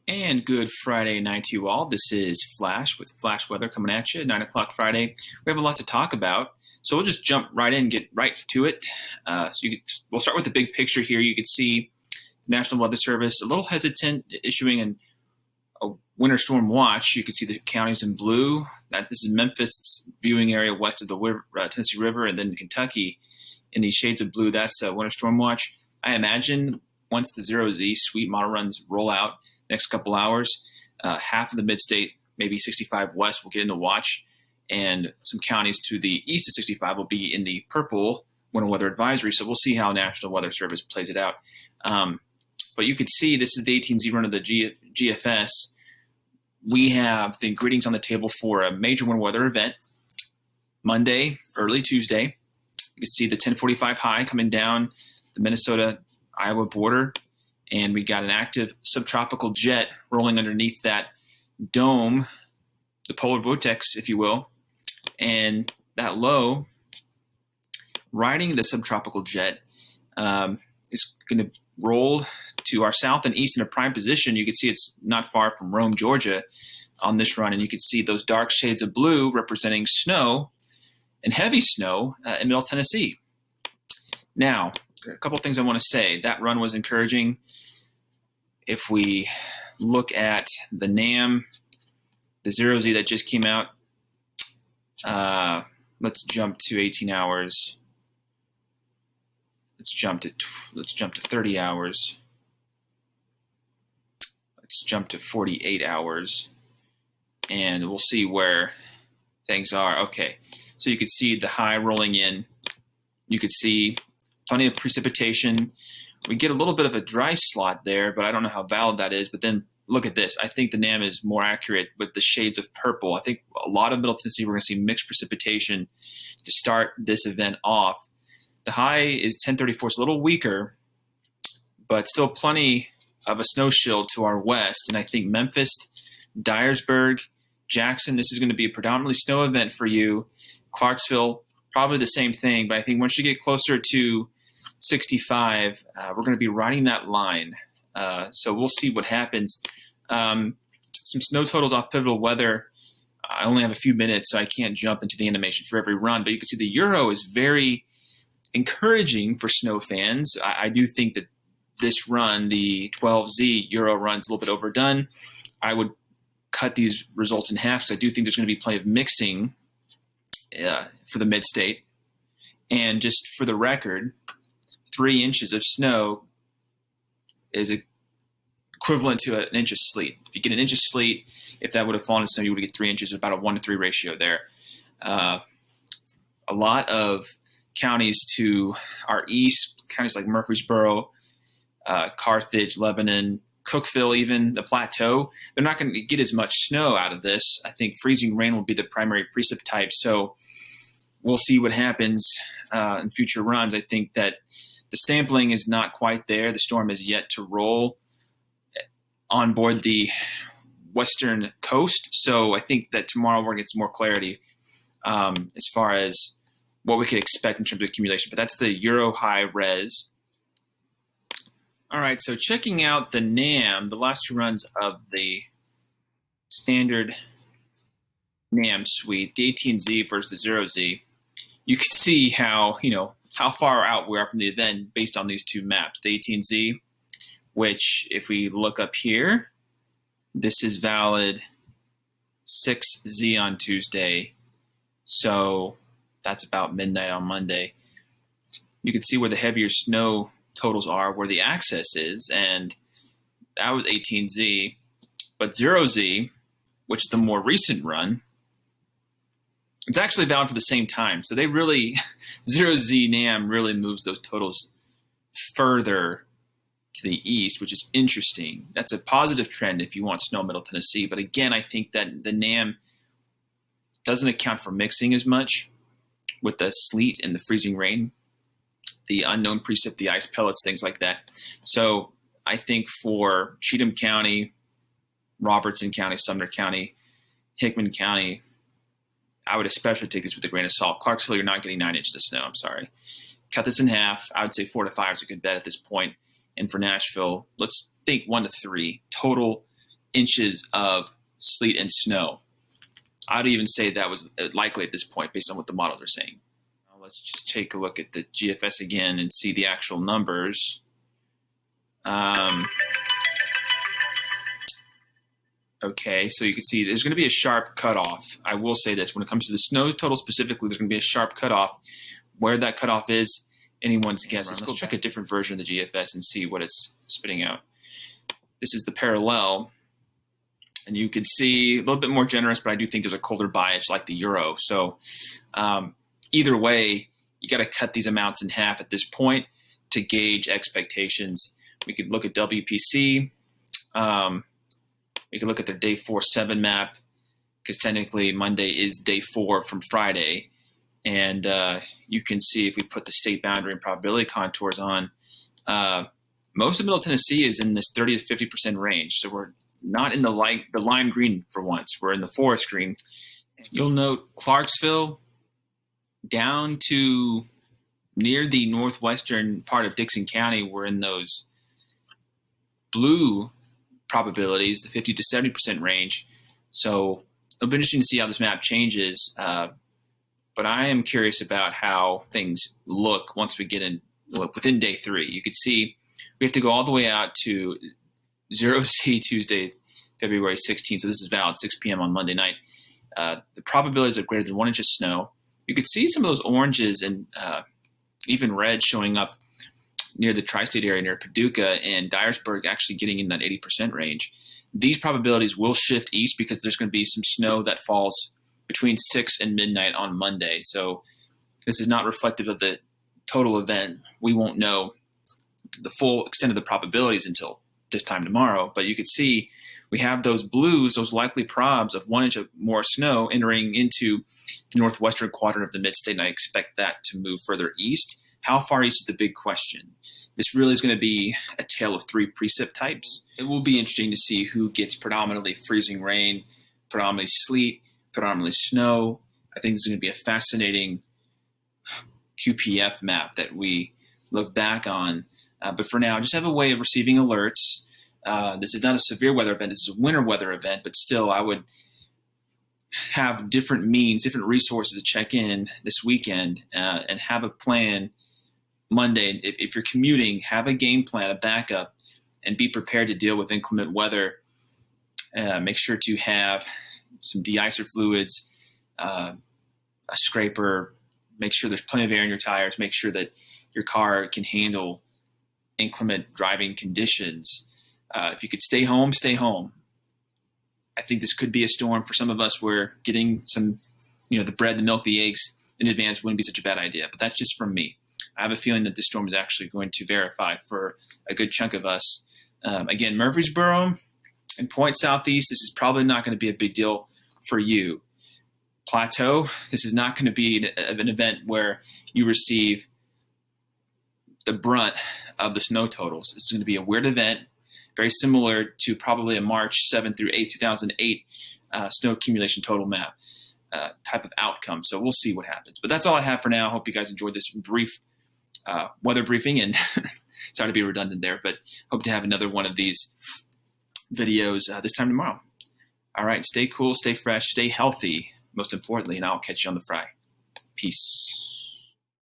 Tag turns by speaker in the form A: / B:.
A: And good Friday night to you all. This is Flash with Flash Weather coming at you, 9 o'clock Friday. We have a lot to talk about, so we'll just jump right in and get right to it. We'll start with the big picture here. You can see the National Weather Service a little hesitant issuing a winter storm watch. You can see the counties in blue. This is Memphis viewing area west of the Tennessee River, and then Kentucky in these shades of blue. That's a winter storm watch. I imagine once the zero-Z suite model runs roll out next couple hours, half of the mid-state, maybe 65 west, will get in the watch, and some counties to the east of 65 will be in the purple winter weather advisory. So we'll see how National Weather Service plays it out. But you can see this is the 18Z run of the GFS. We have the ingredients on the table for a major winter weather event Monday, early Tuesday. You can see the 1045 high coming down the Minnesota-Iowa border. And we got an active subtropical jet rolling underneath that dome, the polar vortex, if you will. And that low, riding the subtropical jet, is going to roll to our south and east in a prime position. You can see it's not far from Rome, Georgia on this run. And you can see those dark shades of blue representing snow and heavy snow in Middle Tennessee. Now, a couple of things I want to say. That run was encouraging. If we look at the NAM, the zero-Z that just came out, let's jump to 18 hours. Let's jump to 30 hours. Let's jump to 48 hours, and we'll see where things are. Okay, so you can see the high rolling in. You could see plenty of precipitation. We get a little bit of a dry slot there, but I don't know how valid that is. But then look at this. I think the NAM is more accurate with the shades of purple. I think a lot of Middle Tennessee, we're going to see mixed precipitation to start this event off. The high is 1034, so a little weaker, but still plenty of a snow shield to our west. And I think Memphis, Dyersburg, Jackson, this is going to be a predominantly snow event for you. Clarksville, probably the same thing. But I think once you get closer to 65, we're going to be riding that line. So we'll see what happens. Some snow totals off Pivotal Weather. I only have a few minutes, so I can't jump into the animation for every run. But you can see the Euro is very encouraging for snow fans. I do think that this run, the 12Z Euro run, is a little bit overdone. I would cut these results in half because I do think there's going to be plenty of mixing for the mid-state. And just for the record, 3 inches of snow is equivalent to an inch of sleet. If you get an inch of sleet, if that would have fallen in snow, you would get 3 inches, about a 1-to-3 ratio there. A lot of counties to our east, counties like Murfreesboro, Carthage, Lebanon, Cookeville, even the Plateau, they're not going to get as much snow out of this. I think freezing rain will be the primary precip type. So we'll see what happens in future runs. I think that the sampling is not quite there. The storm is yet to roll on board the western coast. So I think that tomorrow we're going to get some more clarity as far as what we could expect in terms of accumulation. But that's the Euro high res. All right, so checking out the NAM, the last 2 runs of the standard NAM suite, the 18Z versus the zero-Z, you can see how far out we are from the event based on these 2 maps. The 18Z, which if we look up here, this is valid 6Z on Tuesday. So that's about midnight on Monday. You can see where the heavier snow totals are, where the access is, and that was 18Z. But zero-Z, which is the more recent run, it's actually valid for the same time. So they really, zero-Z NAM really moves those totals further to the east, which is interesting. That's a positive trend if you want snow in Middle Tennessee. But again, I think that the NAM doesn't account for mixing as much with the sleet and the freezing rain, the unknown precip, the ice pellets, things like that. So I think for Cheatham County, Robertson County, Sumner County, Hickman County, I would especially take this with a grain of salt. Clarksville, you're not getting 9 inches of snow. I'm sorry. Cut this in half. I would say 4 to 5 is a good bet at this point. And for Nashville, let's think 1 to 3 total inches of sleet and snow. I'd even say that was likely at this point based on what the models are saying. Now let's just take a look at the GFS again and see the actual numbers. Okay, so you can see there's going to be a sharp cutoff. I will say this, when it comes to the snow total specifically, there's going to be a sharp cutoff. Where that cutoff is, anyone's guess. Let's go check a different version of the GFS and see what it's spitting out. This is the parallel, and you can see a little bit more generous, but I do think there's a colder bias like the Euro. So either way, you got to cut these amounts in half at this point to gauge expectations. We could look at WPC. We could look at the day 4-7 map, because technically Monday is day 4 from Friday. And you can see if we put the state boundary and probability contours on, most of Middle Tennessee is in this 30 to 50% range. So we're not in the lime green for once. We're in the forest green. You'll note Clarksville down to near the northwestern part of Dixon County, we're in those blue probabilities, the 50 to 70% range. So it'll be interesting to see how this map changes. But I am curious about how things look once we get in within day 3. You can see we have to go all the way out to 0C Tuesday, February 16th. So this is valid 6 p.m. on Monday night. The probabilities of greater than 1 inch of snow. You could see some of those oranges and even red showing up near the tri-state area near Paducah and Dyersburg, actually getting in that 80% range. These probabilities will shift east because there's going to be some snow that falls between 6 and midnight on Monday. So this is not reflective of the total event. We won't know the full extent of the probabilities until this time tomorrow. But you can see we have those blues, those likely probs of 1 inch of more snow entering into the northwestern quadrant of the mid-state, and I expect that to move further east. How far east is the big question. This really is going to be a tale of 3 precip types. It will be interesting to see who gets predominantly freezing rain, predominantly sleet, predominantly snow. I think this is going to be a fascinating QPF map that we look back on. But for now, just have a way of receiving alerts. This is not a severe weather event. This is a winter weather event, but still I would have different means, different resources to check in this weekend and have a plan Monday. If you're commuting, have a game plan, a backup, and be prepared to deal with inclement weather. Make sure to have some de-icer fluids, a scraper. Make sure there's plenty of air in your tires. Make sure that your car can handle inclement driving conditions. If you could stay home, stay home. I think this could be a storm for some of us where getting some, the bread, the milk, the eggs in advance wouldn't be such a bad idea. But that's just from me. I have a feeling that this storm is actually going to verify for a good chunk of us. Again, Murfreesboro and Point Southeast, this is probably not going to be a big deal for you. Plateau, this is not going to be an event where you receive the brunt of the snow totals. It's going to be a weird event, very similar to probably a March 7th through 8th, 2008 snow accumulation total map type of outcome. So we'll see what happens. But that's all I have for now. I hope you guys enjoyed this brief weather briefing, and sorry to be redundant there, but hope to have another one of these videos this time tomorrow. All right, stay cool, stay fresh, stay healthy, most importantly, and I'll catch you on the fry. Peace.